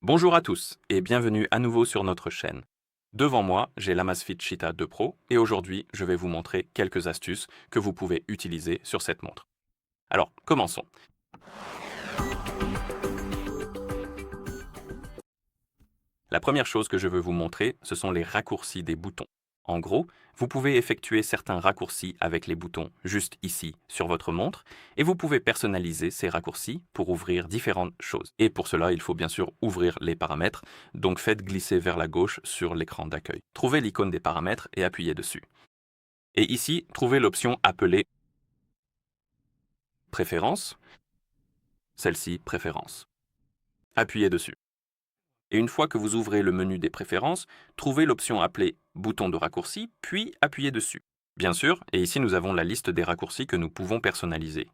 Bonjour à tous et bienvenue à nouveau sur notre chaîne. Devant moi, j'ai l'Amazfit Cheetah 2 Pro et aujourd'hui, je vais vous montrer quelques astuces que vous pouvez utiliser sur cette montre. Alors, commençons. La première chose que je veux vous montrer, ce sont les raccourcis des boutons. En gros, vous pouvez effectuer certains raccourcis avec les boutons juste ici sur votre montre et vous pouvez personnaliser ces raccourcis pour ouvrir différentes choses. Et pour cela, il faut bien sûr ouvrir les paramètres, donc faites glisser vers la gauche sur l'écran d'accueil. Trouvez l'icône des paramètres et appuyez dessus. Et ici, trouvez l'option appelée Préférences, celle-ci Préférences. Appuyez dessus. Et une fois que vous ouvrez le menu des préférences, trouvez l'option appelée Bouton de raccourci, puis appuyez dessus. Bien sûr, et ici nous avons la liste des raccourcis que nous pouvons personnaliser.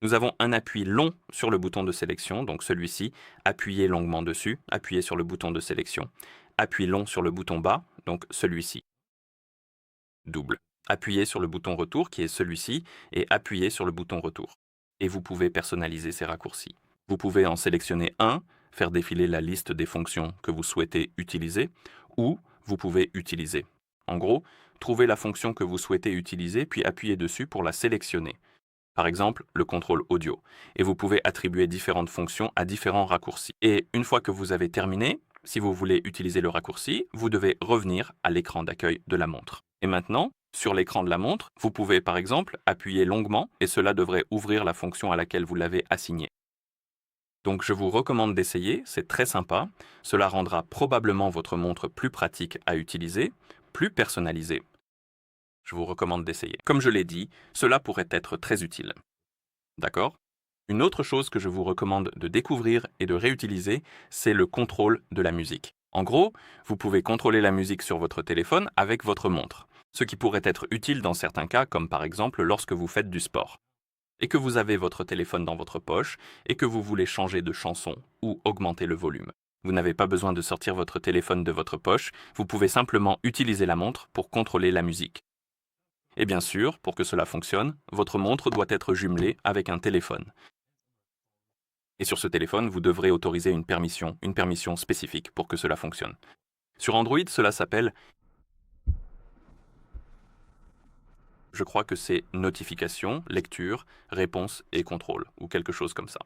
Nous avons un appui long sur le bouton de sélection, donc celui-ci, appuyez longuement dessus, appuyez sur le bouton de sélection. Appui long sur le bouton bas, donc celui-ci. Double. Appuyez sur le bouton retour, qui est celui-ci, et appuyez sur le bouton retour. Et vous pouvez personnaliser ces raccourcis. Vous pouvez en sélectionner un, faire défiler la liste des fonctions que vous souhaitez utiliser, ou vous pouvez utiliser. En gros, trouvez la fonction que vous souhaitez utiliser, puis appuyez dessus pour la sélectionner. Par exemple, le contrôle audio. Et vous pouvez attribuer différentes fonctions à différents raccourcis. Et une fois que vous avez terminé, si vous voulez utiliser le raccourci, vous devez revenir à l'écran d'accueil de la montre. Et maintenant, sur l'écran de la montre, vous pouvez par exemple appuyer longuement et cela devrait ouvrir la fonction à laquelle vous l'avez assignée. Donc je vous recommande d'essayer, c'est très sympa. Cela rendra probablement votre montre plus pratique à utiliser, plus personnalisée. Je vous recommande d'essayer. Comme je l'ai dit, cela pourrait être très utile. D'accord ? Une autre chose que je vous recommande de découvrir et de réutiliser, c'est le contrôle de la musique. En gros, vous pouvez contrôler la musique sur votre téléphone avec votre montre, ce qui pourrait être utile dans certains cas, comme par exemple lorsque vous faites du sport, et que vous avez votre téléphone dans votre poche et que vous voulez changer de chanson ou augmenter le volume. Vous n'avez pas besoin de sortir votre téléphone de votre poche, vous pouvez simplement utiliser la montre pour contrôler la musique. Et bien sûr, pour que cela fonctionne, votre montre doit être jumelée avec un téléphone. Et sur ce téléphone, vous devrez autoriser une permission spécifique pour que cela fonctionne. Sur Android, cela s'appelle, je crois que c'est notification, lecture, réponse et contrôle, ou quelque chose comme ça.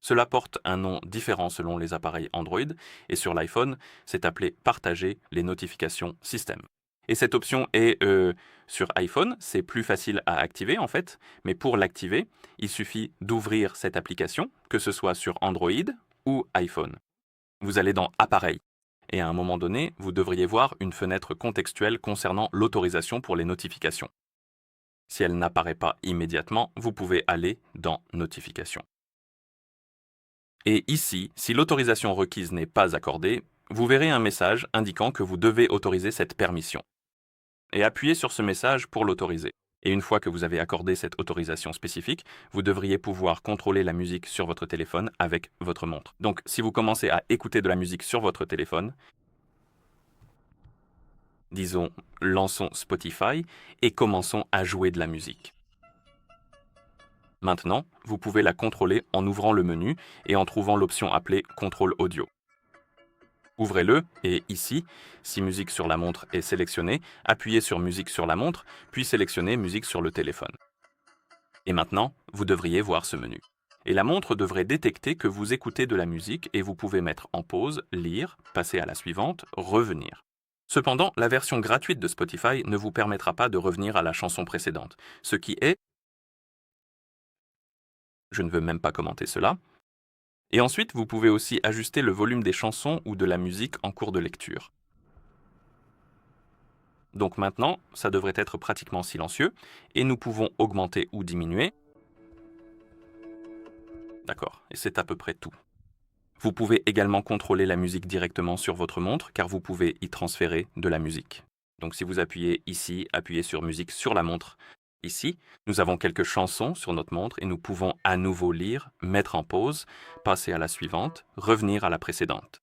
Cela porte un nom différent selon les appareils Android, et sur l'iPhone, c'est appelé partager les notifications système. Et cette option est sur iPhone, c'est plus facile à activer en fait, mais pour l'activer, il suffit d'ouvrir cette application, que ce soit sur Android ou iPhone. Vous allez dans Appareils, et à un moment donné, vous devriez voir une fenêtre contextuelle concernant l'autorisation pour les notifications. Si elle n'apparaît pas immédiatement, vous pouvez aller dans Notifications. Et ici, si l'autorisation requise n'est pas accordée, vous verrez un message indiquant que vous devez autoriser cette permission. Et appuyez sur ce message pour l'autoriser. Et une fois que vous avez accordé cette autorisation spécifique, vous devriez pouvoir contrôler la musique sur votre téléphone avec votre montre. Donc, si vous commencez à écouter de la musique sur votre téléphone, disons, lançons Spotify et commençons à jouer de la musique. Maintenant, vous pouvez la contrôler en ouvrant le menu et en trouvant l'option appelée Contrôle audio. Ouvrez-le et ici, si musique sur la montre est sélectionnée, appuyez sur musique sur la montre, puis sélectionnez musique sur le téléphone. Et maintenant, vous devriez voir ce menu. Et la montre devrait détecter que vous écoutez de la musique et vous pouvez mettre en pause, lire, passer à la suivante, revenir. Cependant, la version gratuite de Spotify ne vous permettra pas de revenir à la chanson précédente, ce qui est... Je ne veux même pas commenter cela. Et ensuite, vous pouvez aussi ajuster le volume des chansons ou de la musique en cours de lecture. Donc maintenant, ça devrait être pratiquement silencieux, et nous pouvons augmenter ou diminuer. D'accord, et c'est à peu près tout. Vous pouvez également contrôler la musique directement sur votre montre, car vous pouvez y transférer de la musique. Donc si vous appuyez ici, appuyez sur musique sur la montre. Ici, nous avons quelques chansons sur notre montre et nous pouvons à nouveau lire, mettre en pause, passer à la suivante, revenir à la précédente.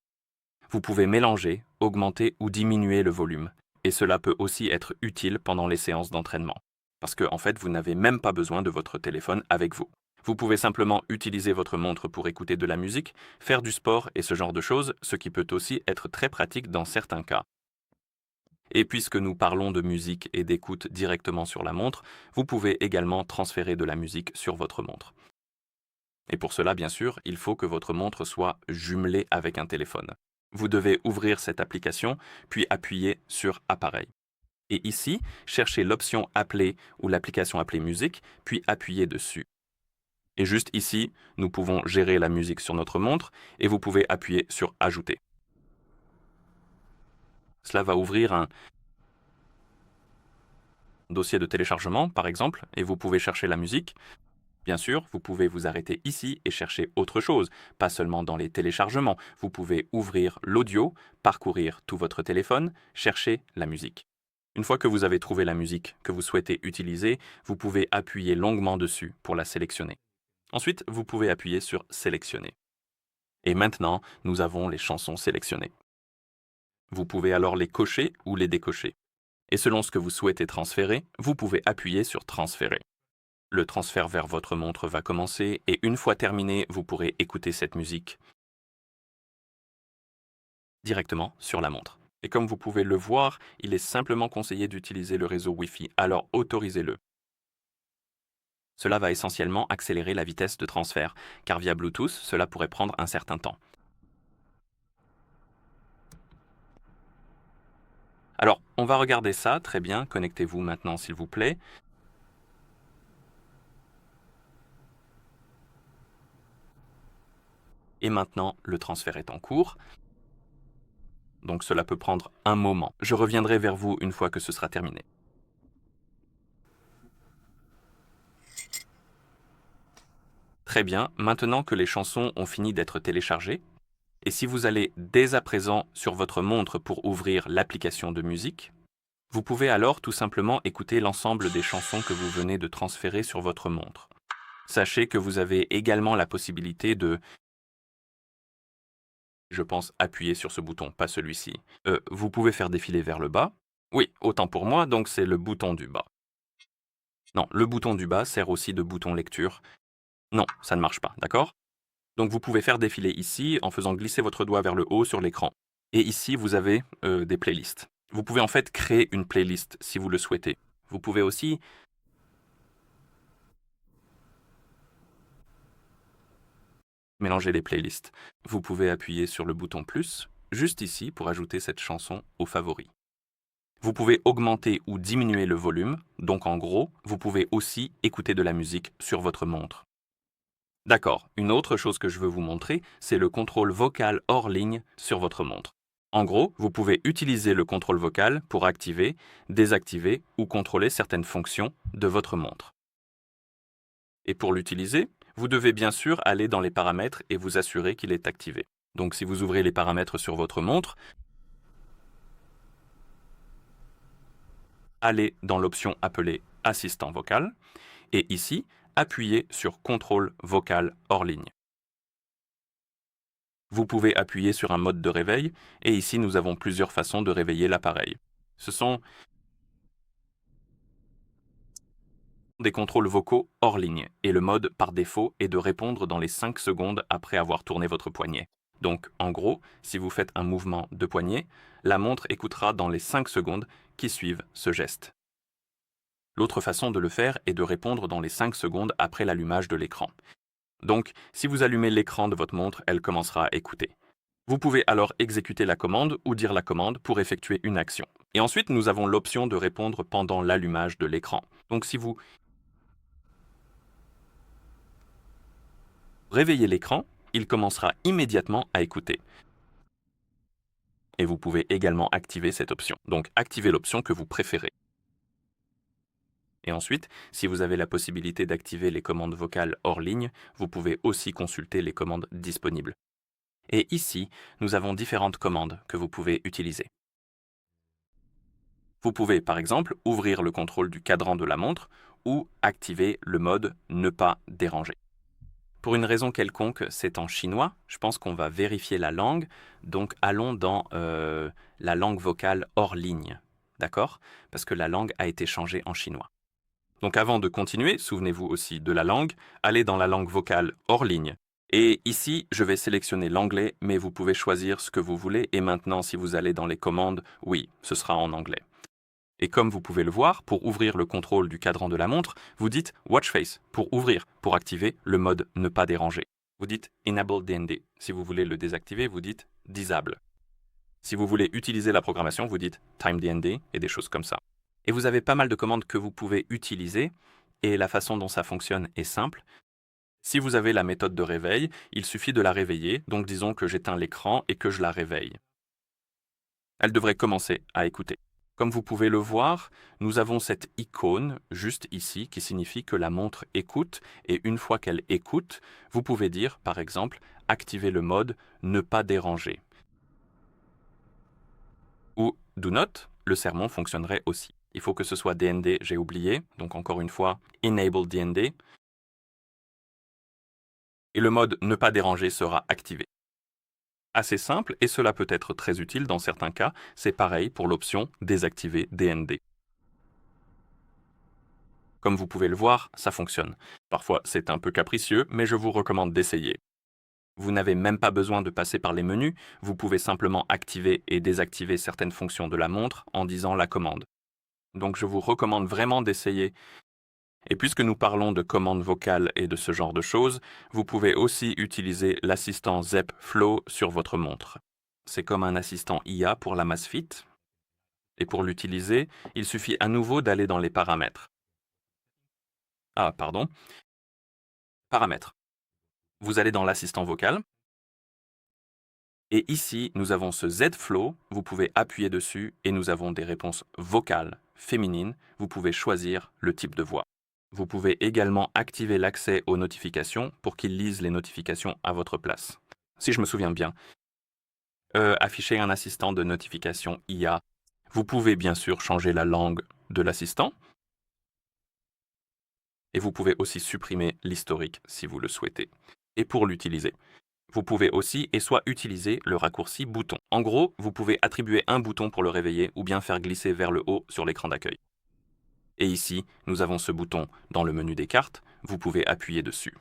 Vous pouvez mélanger, augmenter ou diminuer le volume. Et cela peut aussi être utile pendant les séances d'entraînement. Parce que, en fait, vous n'avez même pas besoin de votre téléphone avec vous. Vous pouvez simplement utiliser votre montre pour écouter de la musique, faire du sport et ce genre de choses, ce qui peut aussi être très pratique dans certains cas. Et puisque nous parlons de musique et d'écoute directement sur la montre, vous pouvez également transférer de la musique sur votre montre. Et pour cela, bien sûr, il faut que votre montre soit jumelée avec un téléphone. Vous devez ouvrir cette application, puis appuyer sur Appareil. Et ici, cherchez l'option Appeler ou l'application Appeler musique, puis appuyez dessus. Et juste ici, nous pouvons gérer la musique sur notre montre et vous pouvez appuyer sur Ajouter. Cela va ouvrir un dossier de téléchargement, par exemple, et vous pouvez chercher la musique. Bien sûr, vous pouvez vous arrêter ici et chercher autre chose, pas seulement dans les téléchargements. Vous pouvez ouvrir l'audio, parcourir tout votre téléphone, chercher la musique. Une fois que vous avez trouvé la musique que vous souhaitez utiliser, vous pouvez appuyer longuement dessus pour la sélectionner. Ensuite, vous pouvez appuyer sur Sélectionner. Et maintenant, nous avons les chansons sélectionnées. Vous pouvez alors les cocher ou les décocher. Et selon ce que vous souhaitez transférer, vous pouvez appuyer sur Transférer. Le transfert vers votre montre va commencer et une fois terminé, vous pourrez écouter cette musique directement sur la montre. Et comme vous pouvez le voir, il est simplement conseillé d'utiliser le réseau Wi-Fi, alors autorisez-le. Cela va essentiellement accélérer la vitesse de transfert, car via Bluetooth, cela pourrait prendre un certain temps. Alors, on va regarder ça, très bien, connectez-vous maintenant s'il vous plaît. Et maintenant, le transfert est en cours. Donc cela peut prendre un moment. Je reviendrai vers vous une fois que ce sera terminé. Très bien, maintenant que les chansons ont fini d'être téléchargées, et si vous allez dès à présent sur votre montre pour ouvrir l'application de musique, vous pouvez alors tout simplement écouter l'ensemble des chansons que vous venez de transférer sur votre montre. Sachez que vous avez également la possibilité de, je pense, appuyer sur ce bouton, pas celui-ci. Vous pouvez faire défiler vers le bas. Oui, autant pour moi, donc c'est le bouton du bas. Non, le bouton du bas sert aussi de bouton lecture. Non, ça ne marche pas, d'accord? Donc vous pouvez faire défiler ici en faisant glisser votre doigt vers le haut sur l'écran. Et ici, vous avez des playlists. Vous pouvez en fait créer une playlist si vous le souhaitez. Vous pouvez aussi mélanger les playlists. Vous pouvez appuyer sur le bouton plus, juste ici, pour ajouter cette chanson aux favoris. Vous pouvez augmenter ou diminuer le volume, donc en gros, vous pouvez aussi écouter de la musique sur votre montre. D'accord, une autre chose que je veux vous montrer, c'est le contrôle vocal hors ligne sur votre montre. En gros, vous pouvez utiliser le contrôle vocal pour activer, désactiver ou contrôler certaines fonctions de votre montre. Et pour l'utiliser, vous devez bien sûr aller dans les paramètres et vous assurer qu'il est activé. Donc si vous ouvrez les paramètres sur votre montre, allez dans l'option appelée Assistant vocal et ici, appuyez sur Contrôle vocal hors ligne. Vous pouvez appuyer sur un mode de réveil et ici nous avons plusieurs façons de réveiller l'appareil. Ce sont des contrôles vocaux hors ligne et le mode par défaut est de répondre dans les 5 secondes après avoir tourné votre poignet. Donc en gros, si vous faites un mouvement de poignet, la montre écoutera dans les 5 secondes qui suivent ce geste. L'autre façon de le faire est de répondre dans les 5 secondes après l'allumage de l'écran. Donc, si vous allumez l'écran de votre montre, elle commencera à écouter. Vous pouvez alors exécuter la commande ou dire la commande pour effectuer une action. Et ensuite, nous avons l'option de répondre pendant l'allumage de l'écran. Donc si vous réveillez l'écran, il commencera immédiatement à écouter. Et vous pouvez également activer cette option. Donc activez l'option que vous préférez. Et ensuite, si vous avez la possibilité d'activer les commandes vocales hors ligne, vous pouvez aussi consulter les commandes disponibles. Et ici, nous avons différentes commandes que vous pouvez utiliser. Vous pouvez par exemple ouvrir le contrôle du cadran de la montre ou activer le mode Ne pas déranger. Pour une raison quelconque, c'est en chinois. Je pense qu'on va vérifier la langue. Donc allons dans la langue vocale hors ligne. D'accord? Parce que la langue a été changée en chinois. Donc avant de continuer, souvenez-vous aussi de la langue, allez dans la langue vocale hors ligne. Et ici, je vais sélectionner l'anglais, mais vous pouvez choisir ce que vous voulez. Et maintenant, si vous allez dans les commandes, oui, ce sera en anglais. Et comme vous pouvez le voir, pour ouvrir le contrôle du cadran de la montre, vous dites Watch Face pour ouvrir, pour activer le mode ne pas déranger. Vous dites Enable DND. Si vous voulez le désactiver, vous dites Disable. Si vous voulez utiliser la programmation, vous dites Time DND et des choses comme ça. Et vous avez pas mal de commandes que vous pouvez utiliser, et la façon dont ça fonctionne est simple. Si vous avez la méthode de réveil, il suffit de la réveiller, donc disons que j'éteins l'écran et que je la réveille. Elle devrait commencer à écouter. Comme vous pouvez le voir, nous avons cette icône juste ici qui signifie que la montre écoute, et une fois qu'elle écoute, vous pouvez dire, par exemple, activer le mode ne pas déranger. Ou do not, le sermon fonctionnerait aussi. Il faut que ce soit DND, j'ai oublié, donc encore une fois, enable DND. Et le mode ne pas déranger sera activé. Assez simple, et cela peut être très utile dans certains cas, c'est pareil pour l'option désactiver DND. Comme vous pouvez le voir, ça fonctionne. Parfois c'est un peu capricieux, mais je vous recommande d'essayer. Vous n'avez même pas besoin de passer par les menus, vous pouvez simplement activer et désactiver certaines fonctions de la montre en disant la commande. Donc je vous recommande vraiment d'essayer. Et puisque nous parlons de commandes vocales et de ce genre de choses, vous pouvez aussi utiliser l'assistant Zepp Flow sur votre montre. C'est comme un assistant IA pour la Amazfit. Et pour l'utiliser, il suffit à nouveau d'aller dans les paramètres. Paramètres. Vous allez dans l'assistant vocal. Et ici, nous avons ce Z-Flow, vous pouvez appuyer dessus et nous avons des réponses vocales féminines. Vous pouvez choisir le type de voix. Vous pouvez également activer l'accès aux notifications pour qu'il lise les notifications à votre place. Si je me souviens bien, afficher un assistant de notification IA. Vous pouvez bien sûr changer la langue de l'assistant. Et vous pouvez aussi supprimer l'historique si vous le souhaitez. Et pour l'utiliser, vous pouvez aussi et soit utiliser le raccourci bouton. En gros, vous pouvez attribuer un bouton pour le réveiller ou bien faire glisser vers le haut sur l'écran d'accueil. Et ici, nous avons ce bouton dans le menu des cartes, vous pouvez appuyer dessus.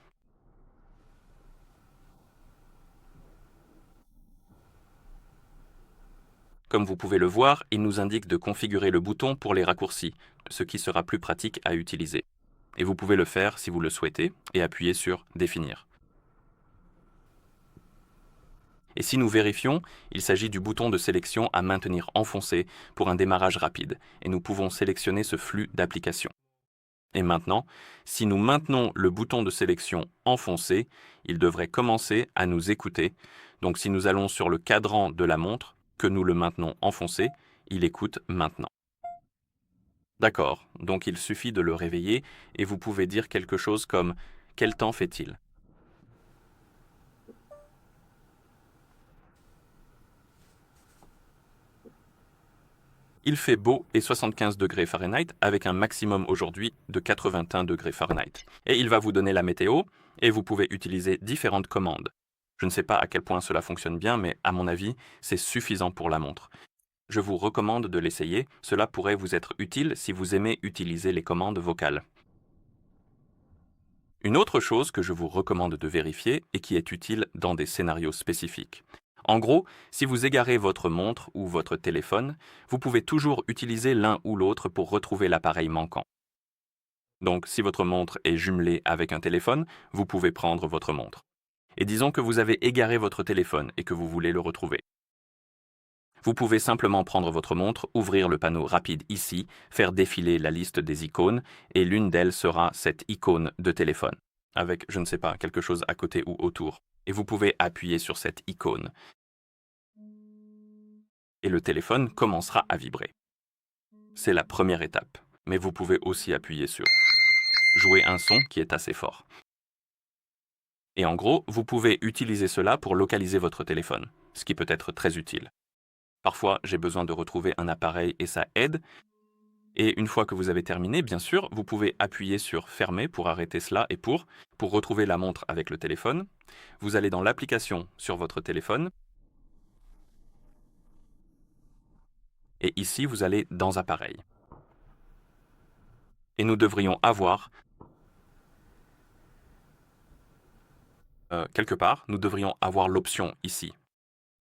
Comme vous pouvez le voir, il nous indique de configurer le bouton pour les raccourcis, ce qui sera plus pratique à utiliser. Et vous pouvez le faire si vous le souhaitez et appuyer sur Définir. Et si nous vérifions, il s'agit du bouton de sélection à maintenir enfoncé pour un démarrage rapide, et nous pouvons sélectionner ce flux d'applications. Et maintenant, si nous maintenons le bouton de sélection enfoncé, il devrait commencer à nous écouter. Donc si nous allons sur le cadran de la montre, que nous le maintenons enfoncé, il écoute maintenant. D'accord, donc il suffit de le réveiller et vous pouvez dire quelque chose comme « Quel temps fait-il » ? Il fait beau et 75 degrés Fahrenheit avec un maximum aujourd'hui de 81 degrés Fahrenheit. Et il va vous donner la météo et vous pouvez utiliser différentes commandes. Je ne sais pas à quel point cela fonctionne bien, mais à mon avis, c'est suffisant pour la montre. Je vous recommande de l'essayer, cela pourrait vous être utile si vous aimez utiliser les commandes vocales. Une autre chose que je vous recommande de vérifier et qui est utile dans des scénarios spécifiques. En gros, si vous égarez votre montre ou votre téléphone, vous pouvez toujours utiliser l'un ou l'autre pour retrouver l'appareil manquant. Donc, si votre montre est jumelée avec un téléphone, vous pouvez prendre votre montre. Et disons que vous avez égaré votre téléphone et que vous voulez le retrouver. Vous pouvez simplement prendre votre montre, ouvrir le panneau rapide ici, faire défiler la liste des icônes, et l'une d'elles sera cette icône de téléphone, avec, je ne sais pas, quelque chose à côté ou autour. Et vous pouvez appuyer sur cette icône. Et le téléphone commencera à vibrer. C'est la première étape, mais vous pouvez aussi appuyer sur jouer un son qui est assez fort. Et en gros, vous pouvez utiliser cela pour localiser votre téléphone, ce qui peut être très utile. Parfois, j'ai besoin de retrouver un appareil et ça aide. Et une fois que vous avez terminé, bien sûr, vous pouvez appuyer sur Fermer pour arrêter cela et pour retrouver la montre avec le téléphone. Vous allez dans l'application sur votre téléphone. Et ici, vous allez dans Appareil. et nous devrions avoir, quelque part, nous devrions avoir l'option ici.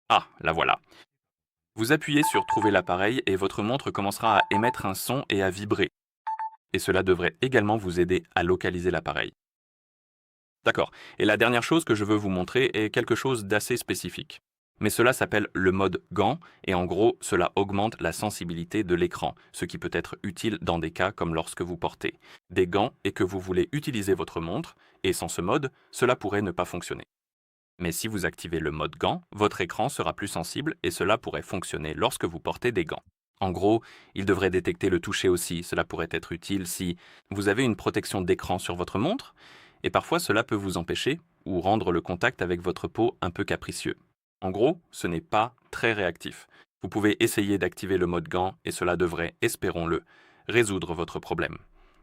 Ah, la voilà. Vous appuyez sur Trouver l'appareil et votre montre commencera à émettre un son et à vibrer. Et cela devrait également vous aider à localiser l'appareil. D'accord. Et la dernière chose que je veux vous montrer est quelque chose d'assez spécifique. Mais cela s'appelle le mode gant, et en gros, cela augmente la sensibilité de l'écran, ce qui peut être utile dans des cas comme lorsque vous portez des gants et que vous voulez utiliser votre montre, et sans ce mode, cela pourrait ne pas fonctionner. Mais si vous activez le mode gant, votre écran sera plus sensible et cela pourrait fonctionner lorsque vous portez des gants. En gros, il devrait détecter le toucher aussi, cela pourrait être utile si vous avez une protection d'écran sur votre montre, et parfois cela peut vous empêcher ou rendre le contact avec votre peau un peu capricieux. En gros, ce n'est pas très réactif. Vous pouvez essayer d'activer le mode gant et cela devrait, espérons-le, résoudre votre problème.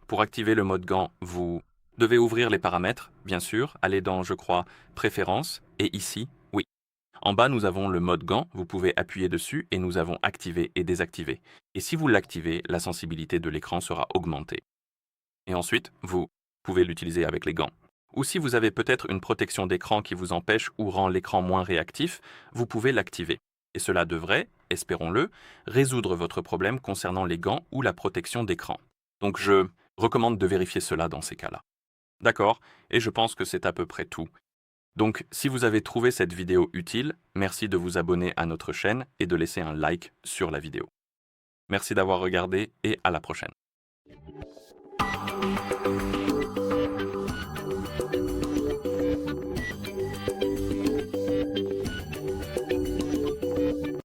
Pour activer le mode gant, vous devez ouvrir les paramètres, bien sûr, aller dans, je crois, Préférences, et ici, oui. En bas, nous avons le mode gant, vous pouvez appuyer dessus et nous avons activé et désactivé. Et si vous l'activez, la sensibilité de l'écran sera augmentée. Et ensuite, vous pouvez l'utiliser avec les gants. Ou si vous avez peut-être une protection d'écran qui vous empêche ou rend l'écran moins réactif, vous pouvez l'activer. Et cela devrait, espérons-le, résoudre votre problème concernant les gants ou la protection d'écran. Donc je recommande de vérifier cela dans ces cas-là. D'accord, et je pense que c'est à peu près tout. Donc si vous avez trouvé cette vidéo utile, merci de vous abonner à notre chaîne et de laisser un like sur la vidéo. Merci d'avoir regardé et à la prochaine.